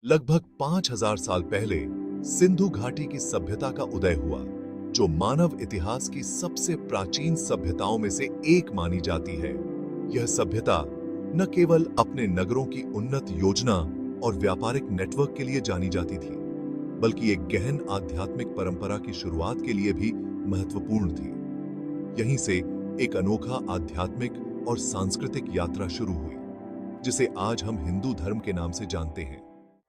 लगभग 5000 साल पहले सिंधु घाटी की सभ्यता का उदय हुआ, जो मानव इतिहास की सबसे प्राचीन सभ्यताओं में से एक मानी जाती है। यह सभ्यता न केवल अपने नगरों की उन्नत योजना और व्यापारिक नेटवर्क के लिए जानी जाती थी, बल्कि एक गहन आध्यात्मिक परंपरा की शुरुआत के लिए भी महत्वपूर्ण थी। यहीं से एक अनोखा आध्यात्मिक और सांस्कृतिक यात्रा शुरू हुई, जिसे आज हम हिंदू धर्म के नाम से जानते हैं।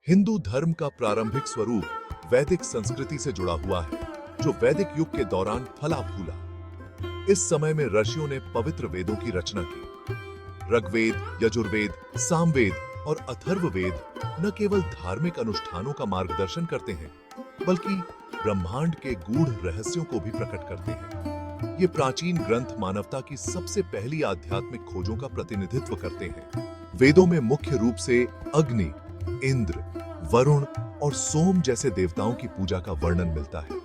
हिंदू धर्म का प्रारंभिक स्वरूप वैदिक संस्कृति से जुड़ा हुआ है, जो वैदिक युग के दौरान फला फूला। इस समय में ऋषियों ने पवित्र वेदों की रचना की। ऋग्वेद, यजुर्वेद, सामवेद और अथर्ववेद न केवल धार्मिक अनुष्ठानों का मार्गदर्शन करते हैं, बल्कि ब्रह्मांड के गूढ़ रहस्यों को भी प्रकट करते हैं। ये प्राचीन ग्रंथ मानवता की सबसे पहली आध्यात्मिक खोजों का प्रतिनिधित्व करते हैं। वेदों में मुख्य रूप से अग्नि, इंद्र, वरुण और सोम जैसे देवताओं की पूजा का वर्णन मिलता है।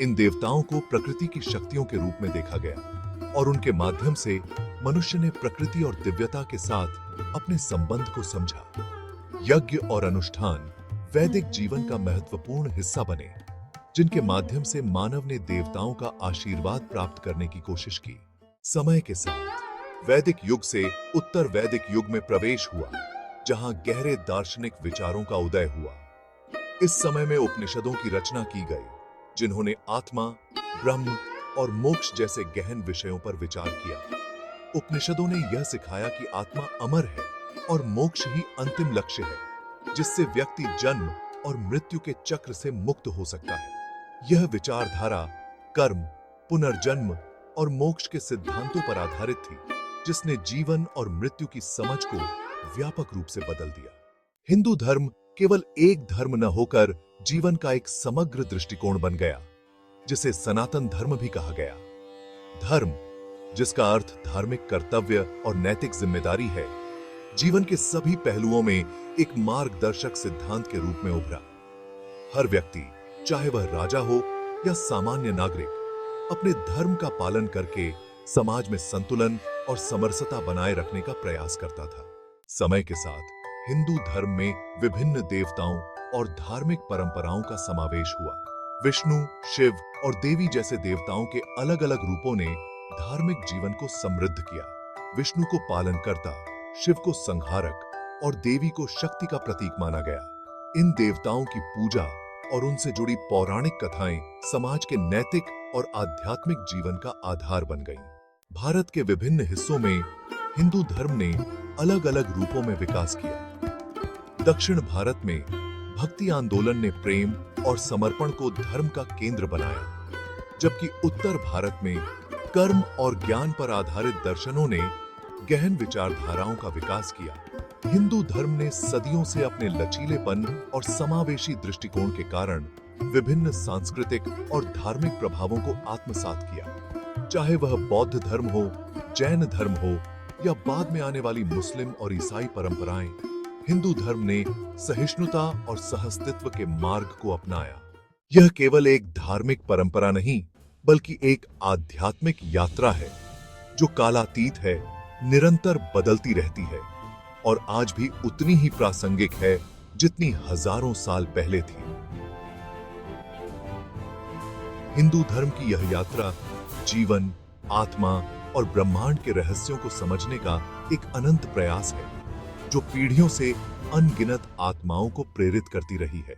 इन देवताओं को प्रकृति की शक्तियों के रूप में देखा गया और उनके माध्यम से मनुष्य ने प्रकृति और दिव्यता के साथ अपने संबंध को समझा। यज्ञ और अनुष्ठान वैदिक जीवन का महत्वपूर्ण हिस्सा बने, जिनके माध्यम से मानव ने देवताओं का आशीर्वाद प्राप्त करने की कोशिश की। समय के साथ वैदिक युग से उत्तर वैदिक युग में प्रवेश हुआ, जहां गहरे दार्शनिक विचारों का उदय हुआ। इस समय में उपनिषदों की रचना की गई, जिन्होंने आत्मा, ब्रह्म और मोक्ष जैसे गहन विषयों पर विचार किया। उपनिषदों ने यह सिखाया कि आत्मा अमर है और मोक्ष ही अंतिम लक्ष्य है, जिससे व्यक्ति जन्म और मृत्यु के चक्र से मुक्त हो सकता है। यह विचारधारा कर्म, पुनर्जन्म और मोक्ष के सिद्धांतों पर आधारित थी, जिसने जीवन और मृत्यु की समझ को व्यापक रूप से बदल दिया। हिंदू धर्म केवल एक धर्म न होकर जीवन का एक समग्र दृष्टिकोण बन गया, जिसे सनातन धर्म भी कहा गया। धर्म, जिसका अर्थ धार्मिक कर्तव्य और नैतिक जिम्मेदारी है, जीवन के सभी पहलुओं में एक मार्गदर्शक सिद्धांत के रूप में उभरा। हर व्यक्ति, चाहे वह राजा हो या सामान्य नागरिक, अपने धर्म का पालन करके समाज में संतुलन और समरसता बनाए रखने का प्रयास करता था। समय के साथ हिंदू धर्म में विभिन्न देवताओं और धार्मिक परंपराओं का समावेश हुआ। विष्णु, शिव और देवी जैसे देवताओं के अलग अलग रूपों ने धार्मिक जीवन को समृद्ध किया। विष्णु को पालनकर्ता, शिव को संहारक और देवी को शक्ति का प्रतीक माना गया। इन देवताओं की पूजा और उनसे जुड़ी पौराणिक कथाएं समाज के नैतिक और आध्यात्मिक जीवन का आधार बन गईं। भारत के विभिन्न हिस्सों में हिंदू धर्म ने अलग अलग रूपों में विकास किया। दक्षिण भारत में भक्ति आंदोलन ने प्रेम और समर्पण को धर्म का केंद्र बनाया, जबकि उत्तर भारत में कर्म और ज्ञान पर आधारित दर्शनों ने गहन विचारधाराओं का विकास किया। हिंदू धर्म ने सदियों से अपने लचीलेपन और समावेशी दृष्टिकोण के कारण विभिन्न सांस्कृतिक और धार्मिक प्रभावों को आत्मसात किया। चाहे वह बौद्ध धर्म हो, जैन धर्म हो या बाद में आने वाली मुस्लिम और ईसाई परंपराएं, हिंदू धर्म ने सहिष्णुता और सहअस्तित्व के मार्ग को अपनाया। यह केवल एक धार्मिक परंपरा नहीं, बल्कि एक आध्यात्मिक यात्रा है, जो कालातीत है, निरंतर बदलती रहती है और आज भी उतनी ही प्रासंगिक है जितनी हजारों साल पहले थी। हिंदू धर्म की यह यात्रा जीवन, आत्मा और ब्रह्मांड के रहस्यों को समझने का एक अनंत प्रयास है, जो पीढ़ियों से अनगिनत आत्माओं को प्रेरित करती रही है।